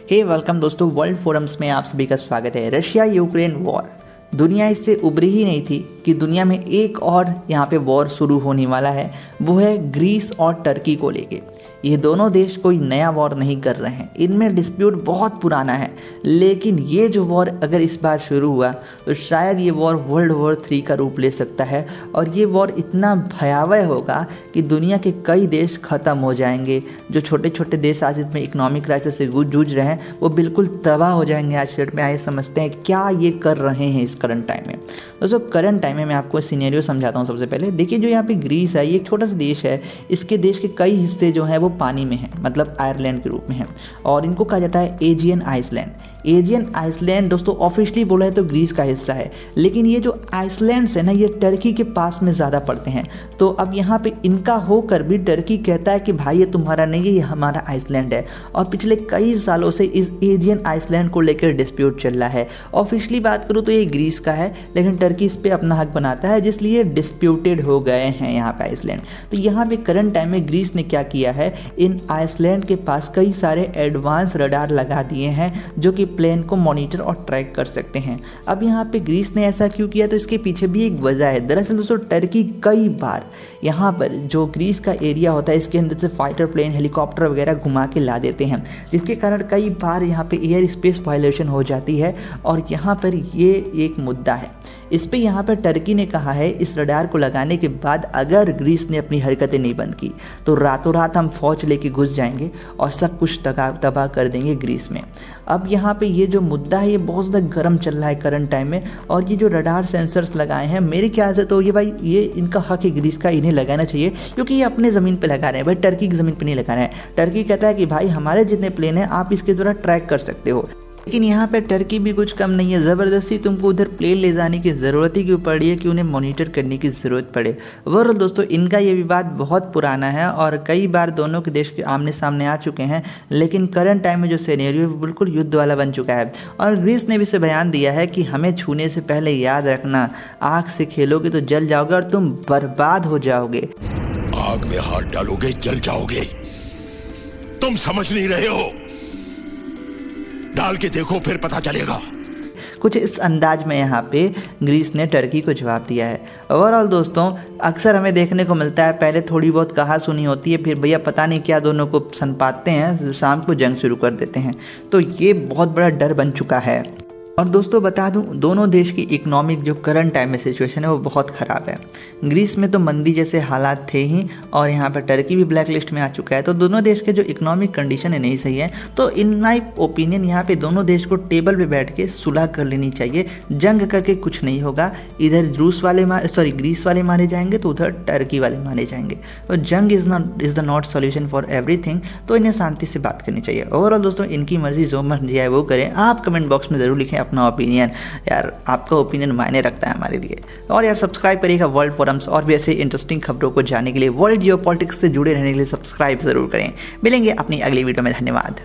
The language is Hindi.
हे वेलकम दोस्तों, वर्ल्ड फोरम्स में आप सभी का स्वागत है। रशिया यूक्रेन वॉर, दुनिया इससे उभरी ही नहीं थी कि दुनिया में एक और यहाँ पे वॉर शुरू होने वाला है। वो है ग्रीस और टर्की को लेके। ये दोनों देश कोई नया वॉर नहीं कर रहे हैं, इनमें डिस्प्यूट बहुत पुराना है। लेकिन ये जो वॉर अगर इस बार शुरू हुआ तो शायद ये वॉर वर्ल्ड वॉर 3 का रूप ले सकता है। और ये वॉर इतना भयावह होगा कि दुनिया के कई देश ख़त्म हो जाएंगे। जो छोटे छोटे देश आज इसमें इकोनॉमिक क्राइसिस से जूझ रहे हैं वो बिल्कुल तबाह हो जाएंगे। आज डेट में आए समझते हैं क्या ये कर रहे हैं इस करंट टाइम में। दोस्तों करंट टाइम में मैं आपको सिनेरियो समझाता हूँ। सबसे पहले देखिए, जो यहाँ पे ग्रीस है ये एक छोटा सा देश है। इसके देश के कई हिस्से जो हैं वो पानी में है, मतलब आयरलैंड के रूप में है। और इनको कहा जाता है एजियन आइसलैंड। एजियन आइसलैंड दोस्तों ऑफिशियली बोला है तो ग्रीस का हिस्सा है, लेकिन ये जो आइसलैंड्स है ना ये टर्की के पास में ज़्यादा पड़ते हैं। तो अब यहाँ पे इनका होकर भी टर्की कहता है कि भाई ये तुम्हारा नहीं है, ये हमारा आइसलैंड है। और पिछले कई सालों से इस एजियन आइसलैंड को लेकर डिस्प्यूट चल रहा है। ऑफिशियली बात करूँ तो ये ग्रीस का है, लेकिन टर्की इस पर अपना हक बनाता है, जिसलिए डिस्प्यूटेड हो गए हैं यहाँ पे आइसलैंड। तो यहाँ पे करंट टाइम में ग्रीस ने क्या किया है, इन आइसलैंड के पास कई सारे एडवांस रडार लगा दिए हैं जो कि प्लेन को मॉनिटर और ट्रैक कर सकते हैं। अब यहाँ पे ग्रीस ने ऐसा क्यों किया, तो इसके पीछे भी एक वजह है। दरअसल दोस्तों टर्की कई बार यहाँ पर जो ग्रीस का एरिया होता है इसके अंदर से फाइटर प्लेन, हेलीकॉप्टर वगैरह घुमा के ला देते हैं, जिसके कारण कई बार यहाँ पे एयर स्पेस वायलेशन हो जाती है। और यहाँ पर ये एक मुद्दा है। इस पे यहाँ पर टर्की ने कहा है इस रडार को लगाने के बाद अगर ग्रीस ने अपनी हरकतें नहीं बंद की तो रातों रात हम फौज लेके घुस जाएंगे और सब कुछ तबाह कर देंगे ग्रीस में। अब यहाँ पे ये जो मुद्दा है ये बहुत ज़्यादा गर्म चल रहा है करंट टाइम में। और ये जो रडार सेंसर्स लगाए हैं मेरे ख्याल से तो ये इनका हक है ग्रीस का, इन्हें लगाना चाहिए, क्योंकि ये अपने ज़मीन पर लगा रहे हैं भाई, टर्की की ज़मीन पर नहीं लगा रहे हैं। टर्की कहता है कि भाई हमारे जितने प्लेन हैं आप इसके द्वारा ट्रैक कर सकते हो। लेकिन यहाँ पे टर्की भी कुछ कम नहीं है, ज़बरदस्ती तुमको उधर प्लेन ले जाने की ज़रूरत ही क्यों पड़ी है कि उन्हें मॉनिटर करने की ज़रूरत पड़े। ओवरऑल दोस्तों इनका ये विवाद बहुत पुराना है और कई बार दोनों के देश के आमने सामने आ चुके हैं। लेकिन करंट टाइम में जो सिनेरियो है वो बिल्कुल युद्ध वाला बन चुका है। और ग्रीस ने भी इसे बयान दिया है कि हमें छूने से पहले याद रखना, आग से खेलोगे तो जल जाओगे और तुम बर्बाद हो जाओगे। आग में हाथ डालोगे जल जाओगे, तुम समझ नहीं रहे हो, डाल के देखो फिर पता चलेगा। कुछ इस अंदाज में यहाँ पे ग्रीस ने टर्की को जवाब दिया है। ओवरऑल दोस्तों अक्सर हमें देखने को मिलता है, पहले थोड़ी बहुत कहा सुनी होती है, फिर भैया पता नहीं क्या दोनों को सनपाते हैं, शाम को जंग शुरू कर देते हैं। तो ये बहुत बड़ा डर बन चुका है। और दोस्तों बता दूं, दोनों देश की इकोनॉमिक जो करंट टाइम में सिचुएशन है वो बहुत ख़राब है। ग्रीस में तो मंदी जैसे हालात थे ही, और यहाँ पर टर्की भी ब्लैक लिस्ट में आ चुका है। तो दोनों देश के जो इकोनॉमिक कंडीशन है नहीं सही है। तो इन माई ओपिनियन यहाँ पे दोनों देश को टेबल पे बैठ के सुलह कर लेनी चाहिए। जंग करके कुछ नहीं होगा, इधर ग्रीस वाले मारे जाएंगे तो उधर टर्की वाले मारे जाएंगे। तो जंग is the not solution for everything. तो इन्हें शांति से बात करनी चाहिए। ओवरऑल दोस्तों इनकी मर्जी जो मर्जी है वो करें। आप कमेंट बॉक्स में ज़रूर लिखें अपना ओपिनियन। यार आपका ओपिनियन मायने रखता है हमारे लिए। और यार सब्सक्राइब करिएगा वर्ल्ड फोरम्स, और भी ऐसे इंटरेस्टिंग खबरों को जानने के लिए, वर्ल्ड जियोपॉलिटिक्स से जुड़े रहने के लिए सब्सक्राइब जरूर करें। मिलेंगे अपनी अगली वीडियो में। धन्यवाद।